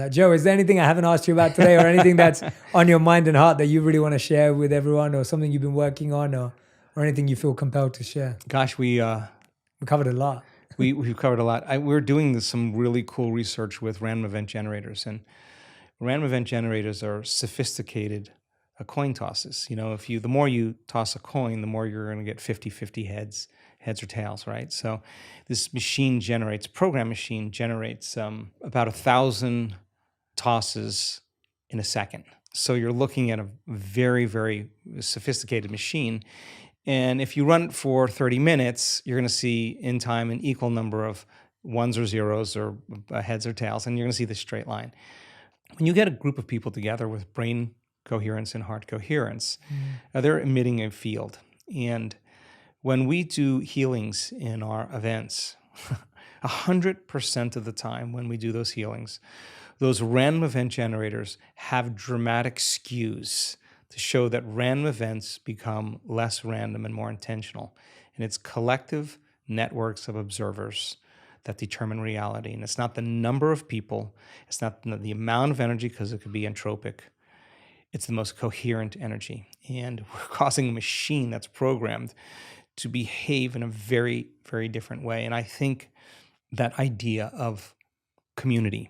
Joe, is there anything I haven't asked you about today or anything that's on your mind and heart that you really want to share with everyone, or something you've been working on, or anything you feel compelled to share? Gosh, we covered a lot. we've covered a lot. We're doing some really cool research with random event generators, and random event generators are sophisticated coin tosses. If the more you toss a coin, the more you're going to get 50-50 heads or tails, right? So this program machine generates about 1,000 tosses in a second. So you're looking at a very, very sophisticated machine. And if you run it for 30 minutes, you're going to see in time an equal number of ones or zeros or heads or tails, and you're going to see the straight line. When you get a group of people together with brain coherence and heart coherence, they're emitting a field. And when we do healings in our events, 100% of the time when we do those healings, those random event generators have dramatic skews to show that random events become less random and more intentional. And it's collective networks of observers that determine reality. And it's not the number of people, it's not the amount of energy, because it could be entropic. It's the most coherent energy. And we're causing a machine that's programmed to behave in a very, very different way. And I think that idea of community,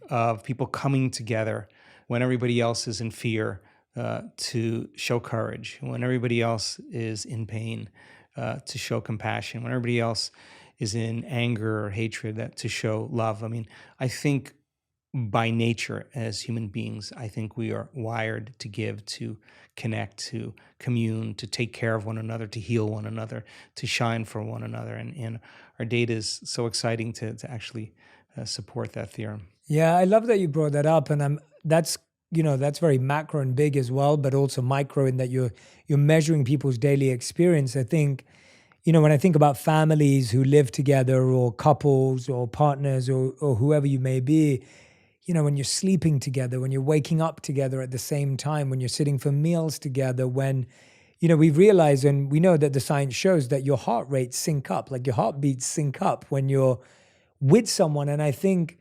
of people coming together when everybody else is in fear, to show courage, when everybody else is in pain, to show compassion, when everybody else is in anger or hatred, to show love. I mean, I think by nature as human beings, I think we are wired to give, to connect, to commune, to take care of one another, to heal one another, to shine for one another. And our data is so exciting to actually support that theorem. Yeah, I love that you brought that up, and that's very macro and big as well, but also micro in that you're measuring people's daily experience. I think, when I think about families who live together, or couples or partners, or whoever you may be, when you're sleeping together, when you're waking up together at the same time, when you're sitting for meals together, when, we've realized, and we know that the science shows that your heart rates sync up, like your heartbeats sync up when you're with someone. And I think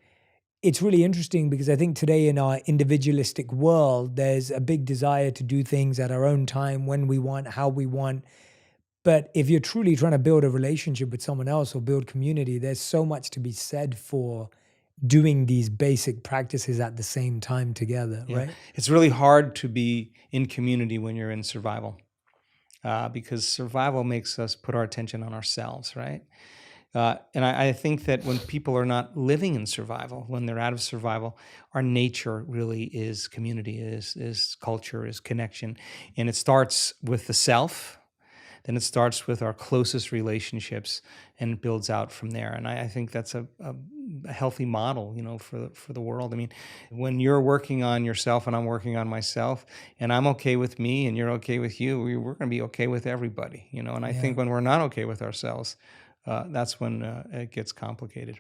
it's really interesting because I think today in our individualistic world, there's a big desire to do things at our own time, when we want, how we want. But if you're truly trying to build a relationship with someone else or build community, there's so much to be said for doing these basic practices at the same time together, right? It's really hard to be in community when you're in survival, because survival makes us put our attention on ourselves, right? And I think that when people are not living in survival, when they're out of survival, our nature really is community, is culture, is connection. And it starts with the self, then it starts with our closest relationships, and it builds out from there. And I think that's a healthy model, for the world. I mean, when you're working on yourself and I'm working on myself, and I'm okay with me and you're okay with you, we're going to be okay with everybody, And I think when we're not okay with ourselves, that's when it gets complicated.